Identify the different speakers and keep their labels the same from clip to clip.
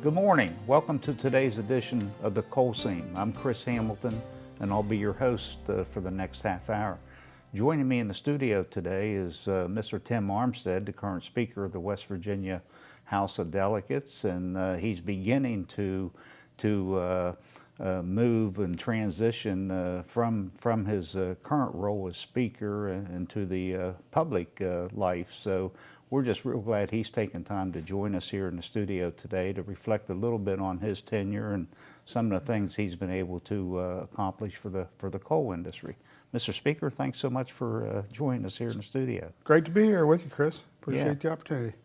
Speaker 1: Good morning. Welcome to today's edition of the Coal Seam. I'm Chris Hamilton, and I'll be your host for the next half hour. Joining me in the studio today is Mr. Tim Armstead, the current Speaker of the West Virginia House of Delegates, and he's beginning to move and transition from his current role as Speaker into the public life. So we're just real glad he's taken time to join us here in the studio today to reflect a little bit on his tenure and some of the things he's been able to accomplish for the coal industry. Mr. Speaker, thanks so much for joining us here in the studio.
Speaker 2: Great to be here with you, Chris. Appreciate the opportunity.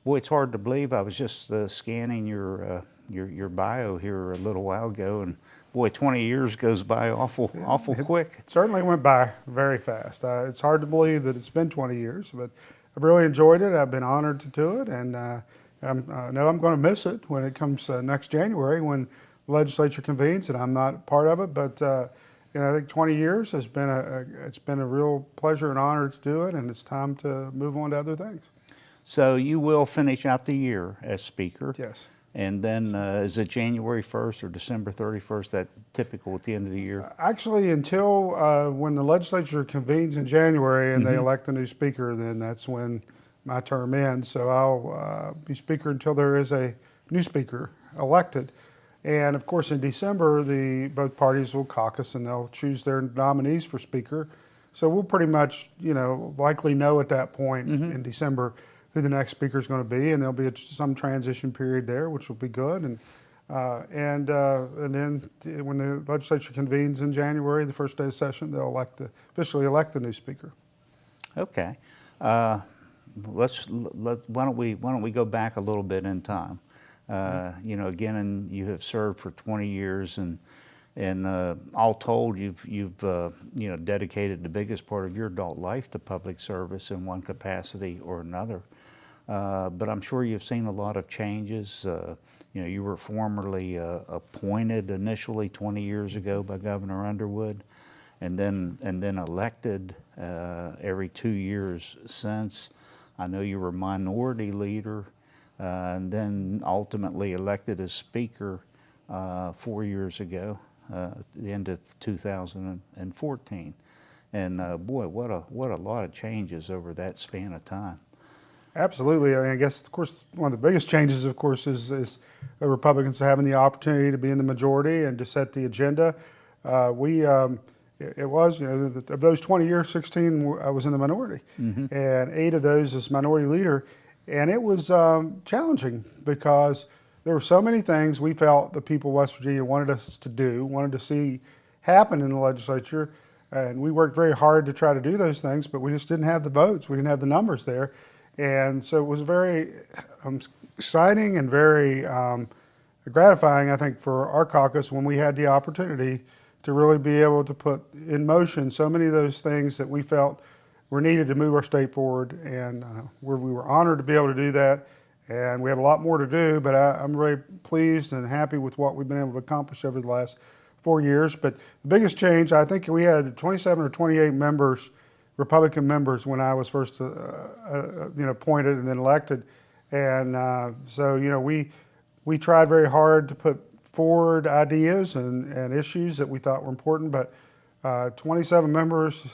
Speaker 1: Boy, it's hard to believe. I was just scanning your bio here a little while ago, and boy, 20 years goes by awful quick.
Speaker 2: It certainly went by very fast. It's hard to believe that it's been 20 years, but I've really enjoyed it. I've been honored to do it, and I know I'm going to miss it when it comes next January when the legislature convenes, and I'm not part of it. But I think 20 years has been it's been a real pleasure and honor to do it, and it's time to move on to other things.
Speaker 1: So you will finish out the year as Speaker.
Speaker 2: Yes.
Speaker 1: And then is it January 1st or December 31st, that typical at the end of the year?
Speaker 2: Actually, until when the legislature convenes in January and they elect a new Speaker, then that's when my term ends. So I'll be Speaker until there is a new Speaker elected. And of course, in December, both parties will caucus and they'll choose their nominees for Speaker. So we'll pretty much, likely know at that point in December who the next speaker is going to be, and there'll be some transition period there, which will be good. And then when the legislature convenes in January, the first day of session, they'll officially elect the new speaker.
Speaker 1: Okay, why don't we go back a little bit in time? Again, and you have served for 20 years, and all told, you've dedicated the biggest part of your adult life to public service in one capacity or another. But I'm sure you've seen a lot of changes. You were formerly appointed initially 20 years ago by Governor Underwood, and then elected every 2 years since. I know you were minority leader, and then ultimately elected as Speaker 4 years ago. At the end of 2014, and boy, what a lot of changes over that span of time.
Speaker 2: Absolutely. I guess, of course, one of the biggest changes, of course, is the Republicans having the opportunity to be in the majority and to set the agenda. It was, of those 20 years, 16 I was in the minority, and 8 of those as minority leader, and it was challenging because there were so many things we felt the people of West Virginia wanted us to do, wanted to see happen in the legislature, and we worked very hard to try to do those things, but we just didn't have the votes. We didn't have the numbers there. And so it was very exciting and very gratifying, I think, for our caucus when we had the opportunity to really be able to put in motion so many of those things that we felt were needed to move our state forward, and we were honored to be able to do that. And we have a lot more to do, but I'm really pleased and happy with what we've been able to accomplish over the last 4 years. But the biggest change, I think we had 27 or 28 members, Republican members, when I was first appointed and then elected. And so we tried very hard to put forward ideas and issues that we thought were important, but 27 members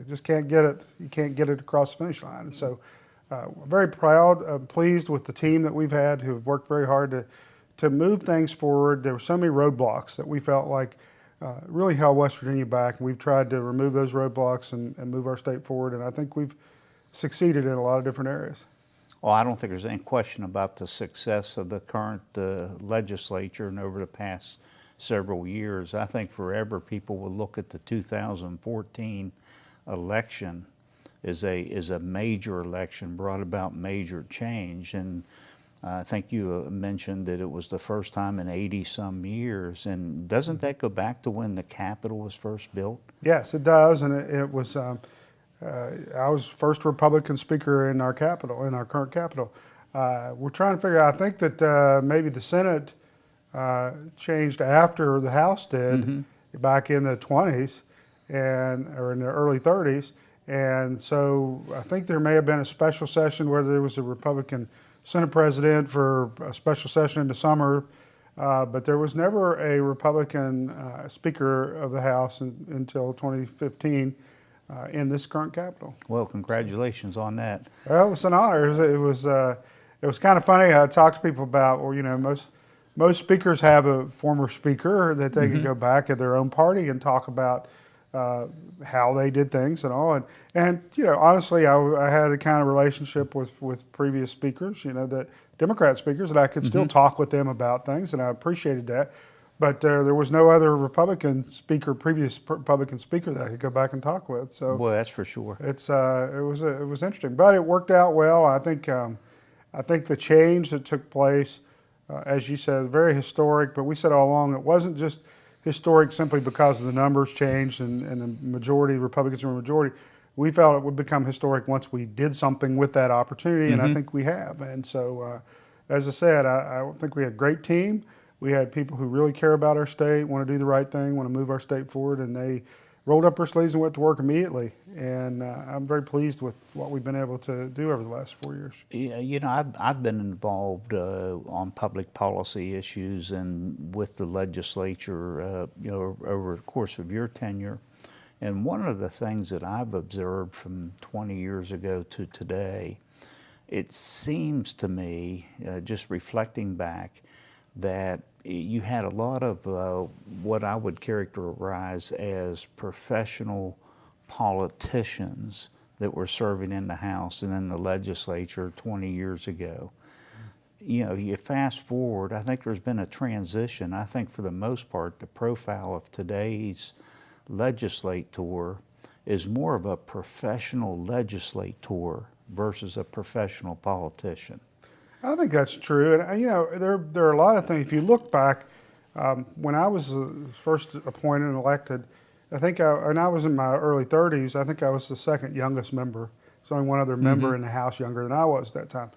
Speaker 2: just can't get it. You can't get it across the finish line. And so very proud, pleased with the team that we've had who have worked very hard to move things forward. There were so many roadblocks that we felt like really held West Virginia back. We've tried to remove those roadblocks and move our state forward, and I think we've succeeded in a lot of different areas.
Speaker 1: Well, I don't think there's any question about the success of the current legislature and over the past several years. I think forever people will look at the 2014 election as a major election, brought about major change. And I think you mentioned that it was the first time in 80-some years. And doesn't that go back to when the Capitol was first built?
Speaker 2: Yes, it does. And it was, I was first Republican speaker in our Capitol, in our current Capitol. We're trying to figure out, I think that maybe the Senate changed after the House did back in the 20s or in the early 30s. And so I think there may have been a special session where there was a Republican Senate president for a special session in the summer, but there was never a Republican Speaker of the House until 2015 in this current Capitol.
Speaker 1: Well, congratulations on that.
Speaker 2: Well, it was an honor. It was kind of funny. I talked to people about, well, you know, most speakers have a former speaker that they can go back at their own party and talk about how they did things and all. And you know, honestly, I had a kind of relationship with previous speakers, you know, that Democrat speakers, that I could still talk with them about things, and I appreciated that. But there was no other previous Republican speaker that I could go back and talk with. So,
Speaker 1: Well, that's for sure.
Speaker 2: it was interesting, but it worked out well. I think the change that took place, as you said, very historic. But we said all along it wasn't just historic simply because the numbers changed and the majority, Republicans were a majority. We felt it would become historic once we did something with that opportunity, and I think we have. And so, as I said, I think we had a great team. We had people who really care about our state, want to do the right thing, want to move our state forward, and they rolled up their sleeves and went to work immediately. And I'm very pleased with what we've been able to do over the last 4 years.
Speaker 1: Yeah, you know, I've been involved on public policy issues and with the legislature, you know, over the course of your tenure. And one of the things that I've observed from 20 years ago to today, it seems to me, just reflecting back, that you had a lot of what I would characterize as professional politicians that were serving in the House and in the legislature 20 years ago. You know, you fast forward, I think there's been a transition. I think for the most part, the profile of today's legislator is more of a professional legislator versus a professional politician.
Speaker 2: I think that's true, and you know, there are a lot of things. If you look back, when I was first appointed and elected, and I was in my early 30s. I think I was the second youngest member. There's only one other member in the House younger than I was at that time.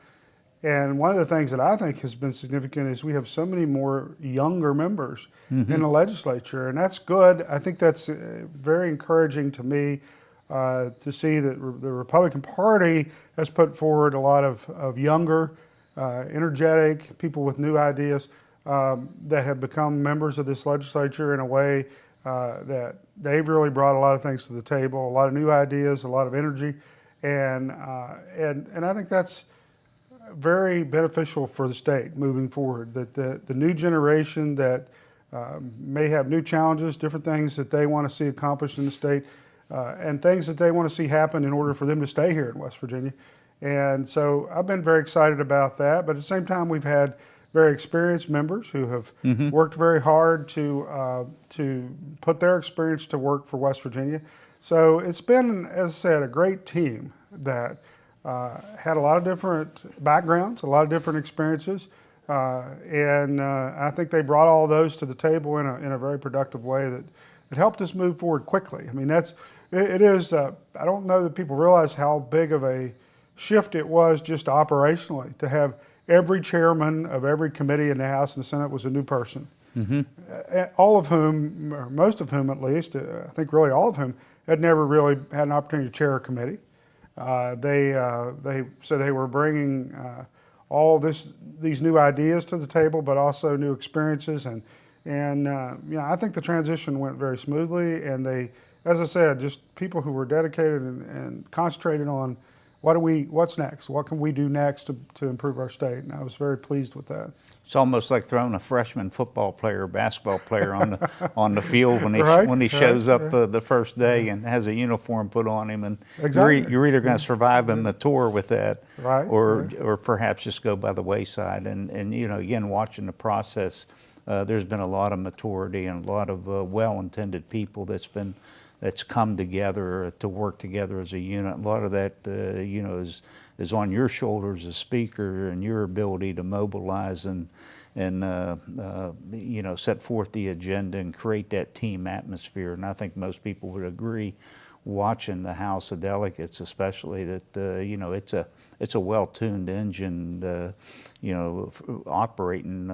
Speaker 2: And one of the things that I think has been significant is we have so many more younger members in the legislature, and that's good. I think that's very encouraging to me to see that the Republican Party has put forward a lot of younger, energetic people with new ideas that have become members of this legislature in a way that they've really brought a lot of things to the table, a lot of new ideas, a lot of energy, and I think that's very beneficial for the state moving forward. That the new generation that may have new challenges, different things that they want to see accomplished in the state, and things that they want to see happen in order for them to stay here in West Virginia. And so I've been very excited about that. But at the same time, we've had very experienced members who have worked very hard to put their experience to work for West Virginia. So it's been, as I said, a great team that had a lot of different backgrounds, a lot of different experiences, and I think they brought all those to the table in a very productive way that helped us move forward quickly. I mean, it is. I don't know that people realize how big of a shift it was just operationally to have every chairman of every committee in the House and the Senate was a new person. All of whom, or most of whom at least, I think really all of whom, had never really had an opportunity to chair a committee. So they were bringing all these new ideas to the table, but also new experiences, and you know, I think the transition went very smoothly. And they, as I said, just people who were dedicated and concentrated on what's next, what can we do next to improve our state, and I was very pleased with that.
Speaker 1: It's almost like throwing a freshman football player, basketball player on the field when he shows up the first day and has a uniform put on him, and you're either going to survive and mature with that, or perhaps just go by the wayside. And you know, again, watching the process, there's been a lot of maturity and a lot of well-intended people that's come together to work together as a unit. A lot of that, you know, is on your shoulders as speaker, and your ability to mobilize and you know, set forth the agenda and create that team atmosphere. And I think most people would agree, watching the House of Delegates, especially, that you know, it's a well-tuned engine, you know, operating,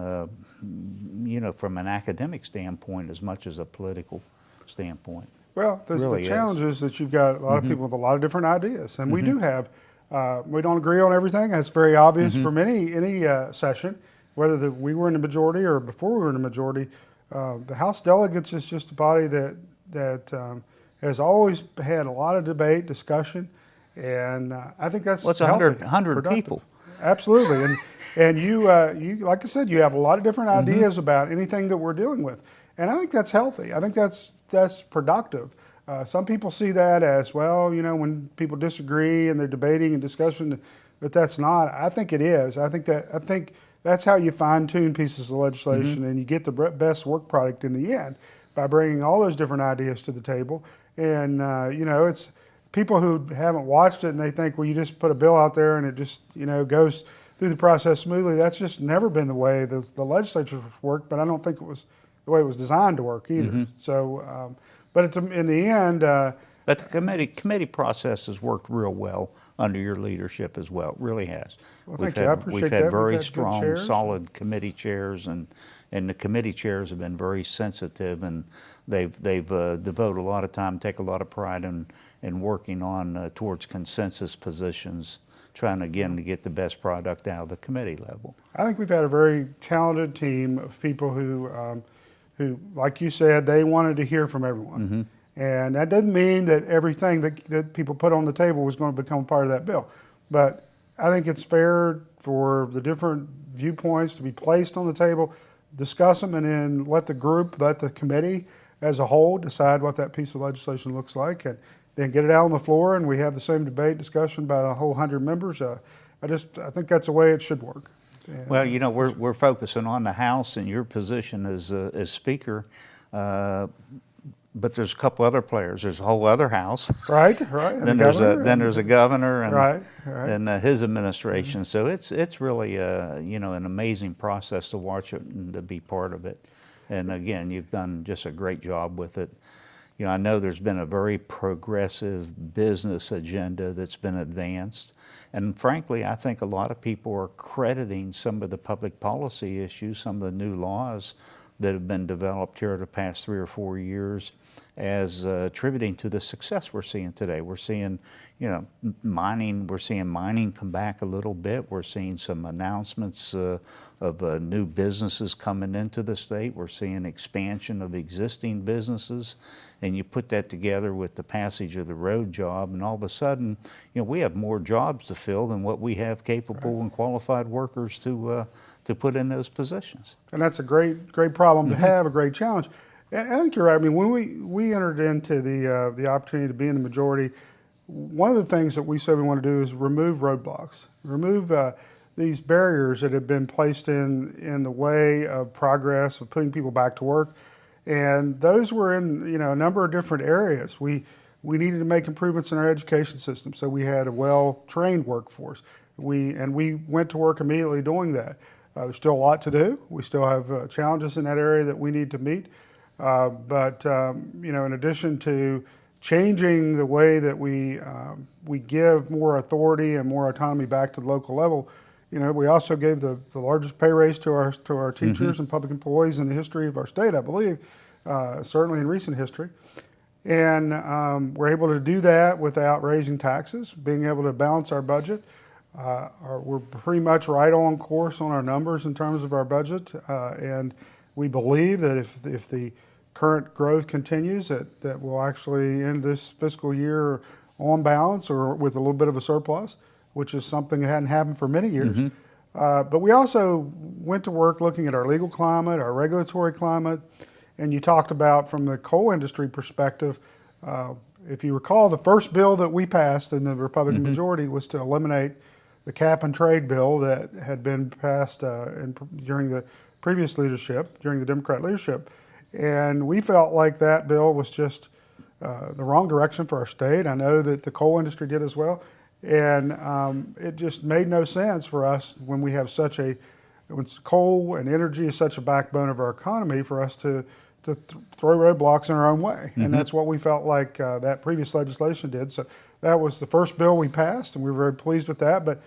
Speaker 1: you know, from an academic standpoint as much as a political standpoint.
Speaker 2: Well, there's really the challenges that you've got a lot of people with a lot of different ideas, and we do have We don't agree on everything. That's very obvious from any session, whether we were in the majority or before we were in the majority. The House delegates is just a body that has always had a lot of debate, discussion, and I think that's
Speaker 1: Well, it's
Speaker 2: healthy,
Speaker 1: 100
Speaker 2: productive.
Speaker 1: people.
Speaker 2: Absolutely, and you like I said, you have a lot of different ideas about anything that we're dealing with, and I think that's healthy. I think that's productive. Some people see that as, well, when people disagree and they're debating and discussing, but that's not. I think it is. I think that's how you fine-tune pieces of legislation and you get the best work product in the end, by bringing all those different ideas to the table. And it's people who haven't watched it and they think, well, you just put a bill out there and it just goes through the process smoothly. That's just never been the way the legislature's worked, but I don't think it was the way it was designed to work either. So, but in the end,
Speaker 1: But the committee process has worked real well under your leadership as well. It really has.
Speaker 2: Well, thank you. I appreciate
Speaker 1: We've
Speaker 2: that.
Speaker 1: had
Speaker 2: We've
Speaker 1: very
Speaker 2: had good
Speaker 1: strong,
Speaker 2: chairs.
Speaker 1: solid committee chairs, and the committee chairs have been very sensitive, and they've devoted a lot of time, take a lot of pride in working on towards consensus positions, trying again to get the best product out of the committee level.
Speaker 2: I think we've had a very talented team of people who, like you said, they wanted to hear from everyone. And that doesn't mean that everything that people put on the table was going to become part of that bill. But I think it's fair for the different viewpoints to be placed on the table, discuss them, and then let the committee as a whole decide what that piece of legislation looks like, and then get it out on the floor, and we have the same debate, discussion by the whole 100 members. I think that's the way it should work. And
Speaker 1: Well, we're focusing on the House and your position as Speaker, but there's a couple other players. There's a whole other House.
Speaker 2: Right. And
Speaker 1: Then
Speaker 2: the
Speaker 1: there's
Speaker 2: governor,
Speaker 1: a governor and
Speaker 2: Right.
Speaker 1: and his administration. So it's really an amazing process to watch it and to be part of it. And again, you've done just a great job with it. I know there's been a very progressive business agenda that's been advanced. And frankly, I think a lot of people are crediting some of the public policy issues, some of the new laws that have been developed here the past 3 or 4 years as attributing to the success we're seeing today. We're seeing, mining come back a little bit. We're seeing some announcements of new businesses coming into the state. We're seeing expansion of existing businesses. And you put that together with the passage of the road job, and all of a sudden, we have more jobs to fill than what we have capable and qualified workers to put in those positions.
Speaker 2: And that's a great problem to have, a great challenge. And I think you're right. I mean, when we entered into the opportunity to be in the majority, one of the things that we said we want to do is remove roadblocks, remove these barriers that have been placed in the way of progress, of putting people back to work. And those were in a number of different areas. We needed to make improvements in our education system, so we had a well-trained workforce. We went to work immediately doing that. There's still a lot to do. We still have challenges in that area that we need to meet. But in addition to changing the way that we give more authority and more autonomy back to the local level, we also gave the largest pay raise to our teachers and public employees in the history of our state, I believe, certainly in recent history. And we're able to do that without raising taxes, being able to balance our budget. We're pretty much right on course on our numbers in terms of our budget, and we believe that if the current growth continues, that we'll actually end this fiscal year on balance or with a little bit of a surplus, which is something that hadn't happened for many years. But we also went to work looking at our legal climate, our regulatory climate, and you talked about from the coal industry perspective. If you recall, the first bill that we passed in the Republican majority was to eliminate the cap and trade bill that had been passed during the previous leadership, during the Democrat leadership. And we felt like that bill was just the wrong direction for our state. I know that the coal industry did as well. And it just made no sense for us when we have when coal and energy is such a backbone of our economy, for us to throw roadblocks in our own way. And that's what we felt like that previous legislation did. So that was the first bill we passed, and we were very pleased with that. But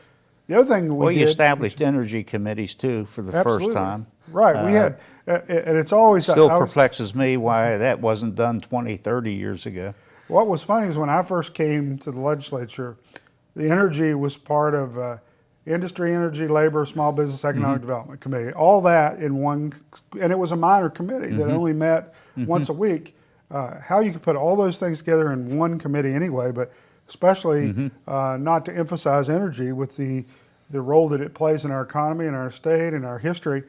Speaker 2: the other thing we did,
Speaker 1: you established energy committees too for the first time.
Speaker 2: Right, we had, and it's always
Speaker 1: still perplexes me why that wasn't done 20, 30 years ago.
Speaker 2: What was funny is when I first came to the legislature, the energy was part of Industry, Energy, Labor, Small Business, Economic Development Committee. All that in one, and it was a minor committee that only met once a week. How you could put all those things together in one committee anyway, but especially not to emphasize energy with the role that it plays in our economy and our state and our history.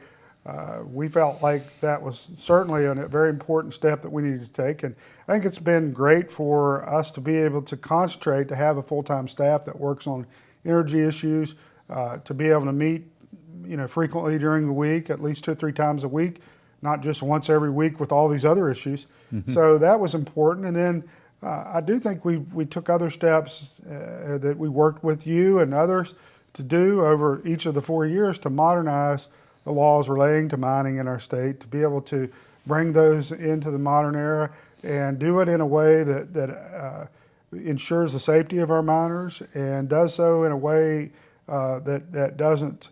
Speaker 2: We felt like that was certainly a very important step that we needed to take. And I think it's been great for us to be able to concentrate, to have a full-time staff that works on energy issues, to be able to meet, frequently during the week, at least 2 or 3 times a week, not just once every week with all these other issues. So that was important. And then I do think we took other steps that we worked with you and others to do over each of the 4 years to modernize the laws relating to mining in our state, to be able to bring those into the modern era and do it in a way that ensures the safety of our miners and does so in a way that doesn't,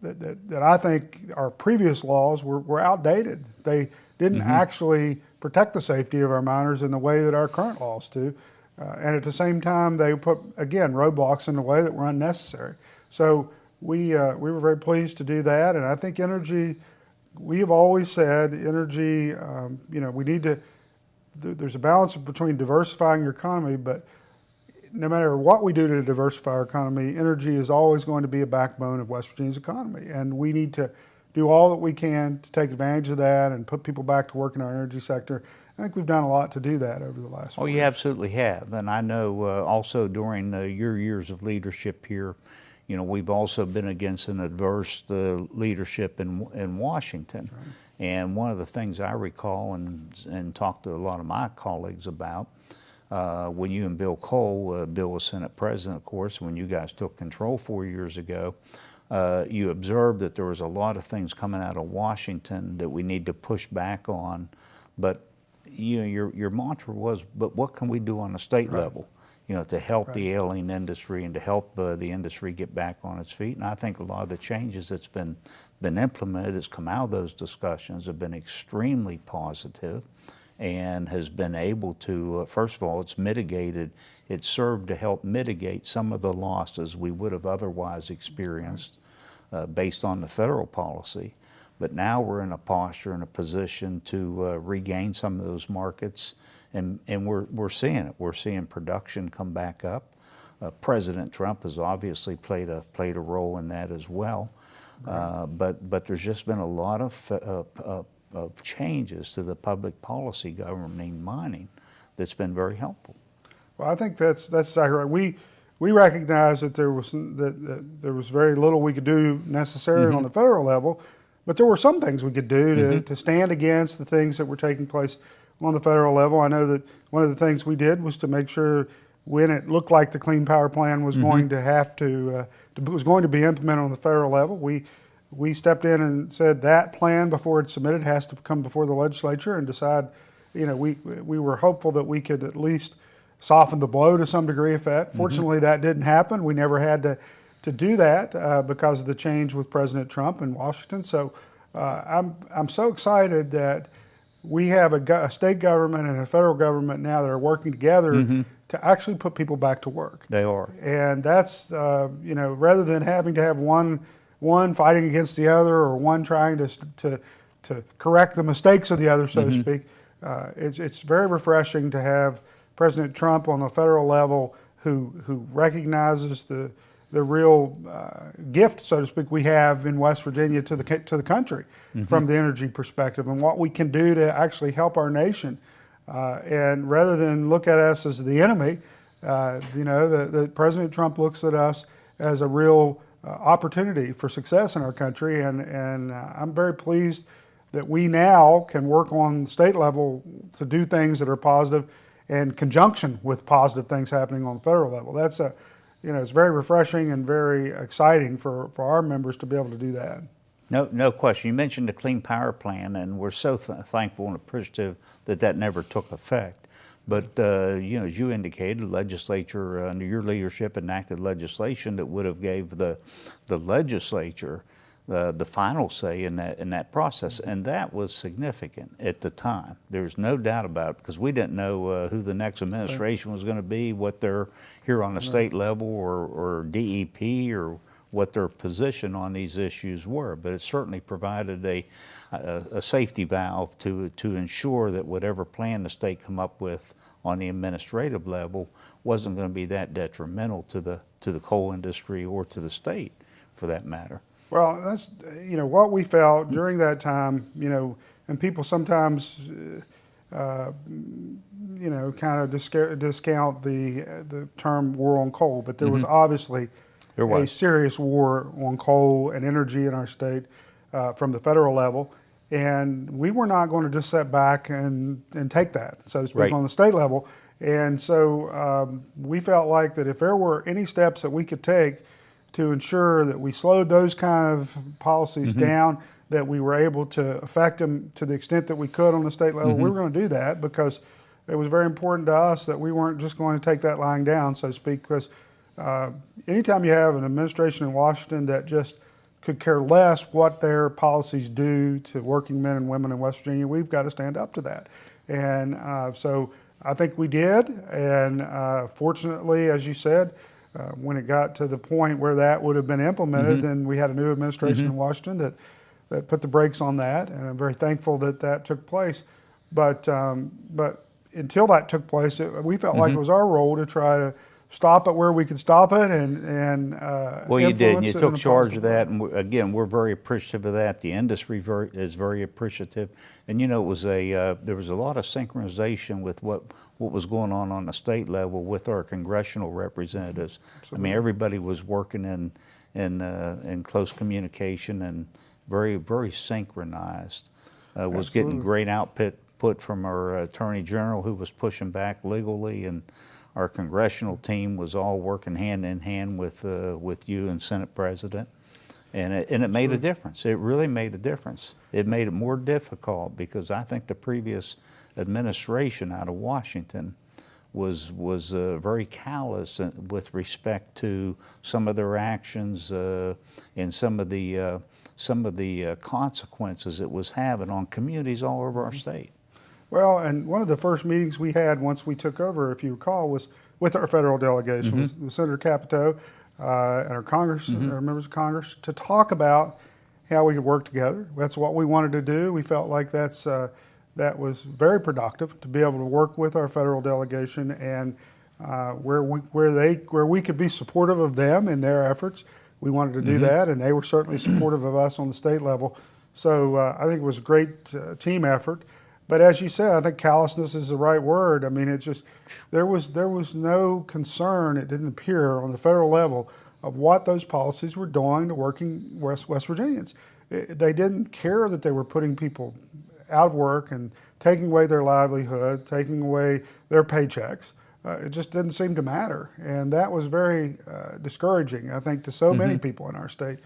Speaker 2: that I think our previous laws were outdated. They didn't actually protect the safety of our miners in the way that our current laws do. And at the same time, they put, again, roadblocks in the way that were unnecessary. So we were very pleased to do that. And I think energy, we have always said energy, we need to, there's a balance between diversifying your economy, but no matter what we do to diversify our economy, energy is always going to be a backbone of West Virginia's economy. And we need to do all that we can to take advantage of that and put people back to work in our energy sector. I think we've done a lot to do that over the last 4 years.
Speaker 1: You absolutely have. And I know also during your years of leadership here, we've also been against an adverse leadership in Washington. Right. And one of the things I recall and talked to a lot of my colleagues about, when you and Bill Cole, Bill was Senate President, of course, when you guys took control 4 years ago, you observed that there was a lot of things coming out of Washington that we need to push back on. But your mantra was, but what can we do on the state level? To help the alien industry and to help the industry get back on its feet. And I think a lot of the changes that's been implemented, that's come out of those discussions, have been extremely positive and has been able to, first of all, it's served to help mitigate some of the losses we would have otherwise experienced based on the federal policy. But now we're in a posture and a position to regain some of those markets. And we're seeing it. We're seeing production come back up. President Trump has obviously played a role in that as well. Right. But there's just been a lot of changes to the public policy governing mining that's been very helpful.
Speaker 2: Well, I think that's exactly right. We recognize that there was very little we could do necessarily on the federal level, but there were some things we could do to stand against the things that were taking place on the federal level. I know that one of the things we did was to make sure when it looked like the Clean Power Plan was going to was going to be implemented on the federal level, we stepped in and said that plan before it's submitted has to come before the legislature and decide. We were hopeful that we could at least soften the blow to some degree of that. Fortunately, that didn't happen. We never had to do that because of the change with President Trump in Washington. So I'm so excited that we have a state government and a federal government now that are working together to actually put people back to work.
Speaker 1: They are.
Speaker 2: And that's, rather than having to have one fighting against the other or one trying to correct the mistakes of the other, so to speak, it's very refreshing to have President Trump on the federal level who recognizes the real gift, so to speak, we have in West Virginia to the country from the energy perspective and what we can do to actually help our nation. And rather than look at us as the enemy, the President Trump looks at us as a real opportunity for success in our country. And I'm very pleased that we now can work on the state level to do things that are positive in conjunction with positive things happening on the federal level. That's it's very refreshing and very exciting for our members to be able to do that.
Speaker 1: No question. You mentioned the Clean Power Plan, and we're so thankful and appreciative that never took effect. But as you indicated, the legislature under your leadership enacted legislation that would have gave the legislature the final say in that process, and that was significant at the time. There's no doubt about it, because we didn't know who the next administration was going to be, what they're here on the state level or DEP, or what their position on these issues were. But it certainly provided a safety valve to ensure that whatever plan the state come up with on the administrative level wasn't going to be that detrimental to the coal industry or to the state, for that matter.
Speaker 2: Well, that's, what we felt during that time, and people sometimes, kind of discount the term war on coal, but there was obviously a serious war on coal and energy in our state from the federal level. And we were not going to just sit back and take that, so to speak, on the state level. And so we felt like that if there were any steps that we could take to ensure that we slowed those kind of policies down, that we were able to affect them to the extent that we could on the state level, we were going to do that, because it was very important to us that we weren't just going to take that lying down, so to speak, because anytime you have an administration in Washington that just could care less what their policies do to working men and women in West Virginia, we've got to stand up to that. And so I think we did, and fortunately, as you said, when it got to the point where that would have been implemented, then we had a new administration in Washington that put the brakes on that, and I'm very thankful that that took place. But until that took place, we felt like it was our role to try to stop it where we could stop it, and
Speaker 1: well, you did, and you took charge of that, and again, we're very appreciative of that. The industry is very appreciative, and it was there was a lot of synchronization with what was going on the state level with our congressional representatives. Absolutely. I mean, everybody was working in close communication and very synchronized. Was getting great output from our Attorney General, who was pushing back legally, and our congressional team was all working hand in hand with you and Senate President, and it made a difference. It really made a difference. It made it more difficult, because I think the previous administration out of Washington was very callous with respect to some of their actions and some of the consequences it was having on communities all over our state.
Speaker 2: Well, and one of the first meetings we had once we took over, if you recall, was with our federal delegation, with Senator Capito and our Congress, our members of Congress, to talk about how we could work together. That's what we wanted to do. We felt like that was very productive, to be able to work with our federal delegation, and where we could be supportive of them in their efforts. We wanted to do that, and they were certainly supportive of us on the state level. So I think it was a great team effort. But as you said, I think callousness is the right word. I mean, it's just, there was no concern, it didn't appear, on the federal level of what those policies were doing to working West Virginians. They didn't care that they were putting people out of work and taking away their livelihood, taking away their paychecks. It just didn't seem to matter. And that was very discouraging, I think, to so many people in our state.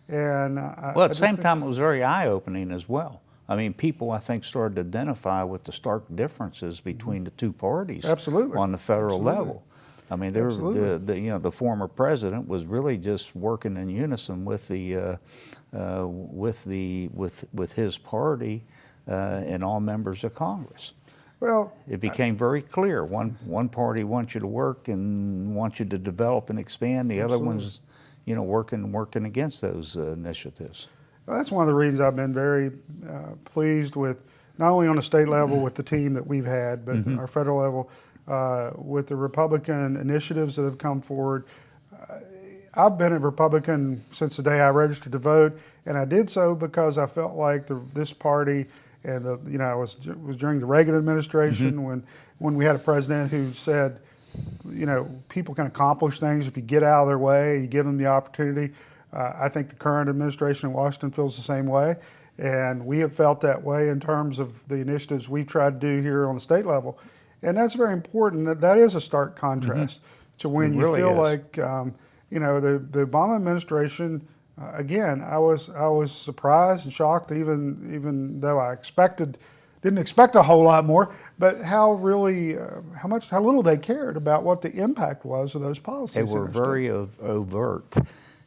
Speaker 2: And
Speaker 1: well, at the same time, it was very eye-opening as well. I mean, people, I think, started to identify with the stark differences between the two parties on the federal level. I mean, the former president was really just working in unison with with his party and all members of Congress.
Speaker 2: Well,
Speaker 1: it became very clear. One party wants you to work and wants you to develop and expand. The other one's, working against those initiatives.
Speaker 2: Well, that's one of the reasons I've been very pleased with, not only on the state level with the team that we've had, but our federal level with the Republican initiatives that have come forward. I've been a Republican since the day I registered to vote, and I did so because I felt like this party, and it was during the Reagan administration when we had a president who said, people can accomplish things if you get out of their way, you give them the opportunity. I think the current administration in Washington feels the same way, and we have felt that way in terms of the initiatives we've tried to do here on the state level. And that's very important. That is a stark contrast to when you feel like, the Obama administration, again, I was surprised and shocked, even though I didn't expect a whole lot more, but how little they cared about what the impact was of those policies.
Speaker 1: They were very overt.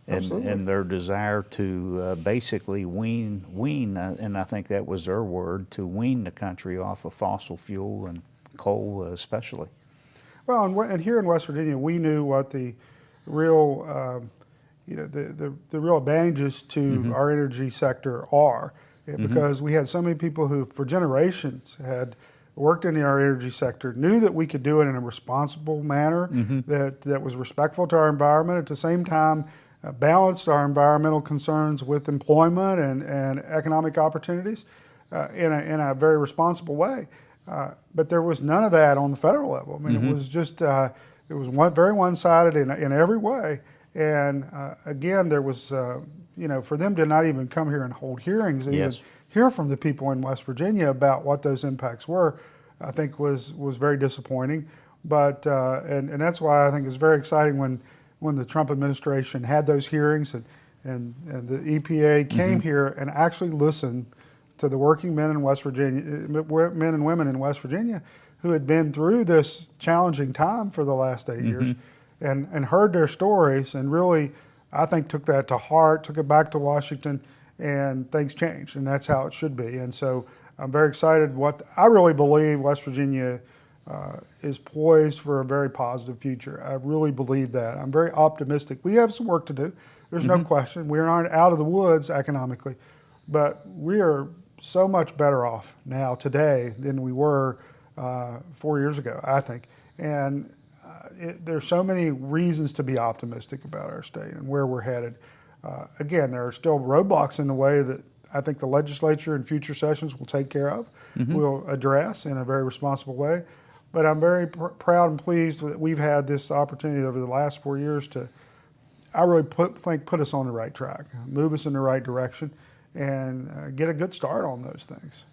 Speaker 2: Absolutely.
Speaker 1: and their desire to basically wean, and I think that was their word, to wean the country off of fossil fuel and coal especially.
Speaker 2: Well, and here in West Virginia, we knew what the real, the real advantages to our energy sector are, because we had so many people who, for generations, had worked in our energy sector, knew that we could do it in a responsible manner, that was respectful to our environment, at the same time balanced our environmental concerns with employment and economic opportunities in a very responsible way. But there was none of that on the federal level. I mean, it was just, it was very one-sided in every way. And again, there was, for them to not even come here and hold hearings, and even hear from the people in West Virginia about what those impacts were, I think was very disappointing. But, and that's why I think it's very exciting when the Trump administration had those hearings and the EPA came here and actually listened to the working men in West Virginia, men and women in West Virginia, who had been through this challenging time for the last 8 years, and heard their stories, and really, I think, took that to heart, took it back to Washington, and things changed, and that's how it should be. And so I'm very excited. I really believe West Virginia is poised for a very positive future. I really believe that. I'm very optimistic. We have some work to do. There's no question. We aren't out of the woods economically, but we are so much better off now today than we were 4 years ago, I think. And there's so many reasons to be optimistic about our state and where we're headed. Again, there are still roadblocks in the way that I think the legislature in future sessions will take care of, will address in a very responsible way. But I'm very proud and pleased that we've had this opportunity over the last 4 years to, I really think, put us on the right track, move us in the right direction, and get a good start on those things.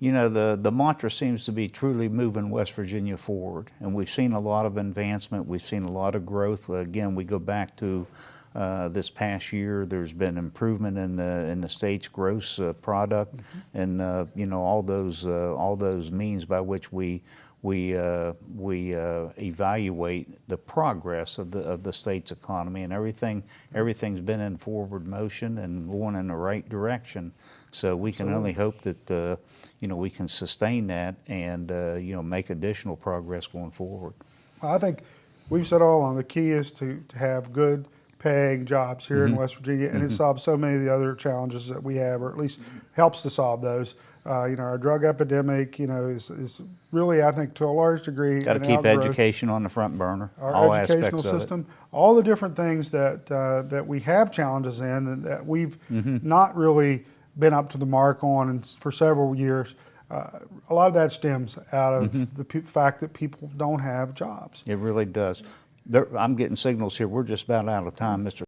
Speaker 1: You know, the mantra seems to be truly moving West Virginia forward, and we've seen a lot of advancement. We've seen a lot of growth. Again, we go back to this past year. There's been improvement in the state's gross product, and all those means by which we evaluate the progress of the state's economy, and everything's been in forward motion and going in the right direction. So we can only hope that we can sustain that and make additional progress going forward.
Speaker 2: I think we've said all along the key is to have good paying jobs here in West Virginia, and it solves so many of the other challenges that we have, or at least helps to solve those. Our drug epidemic, is really, I think, to a large degree,
Speaker 1: got to keep education on the front burner.
Speaker 2: Our educational system, all the different things that we have challenges in, and that we've not really been up to the mark on for several years. A lot of that stems out of the fact that people don't have jobs.
Speaker 1: It really does. I'm getting signals here. We're just about out of time, Mr.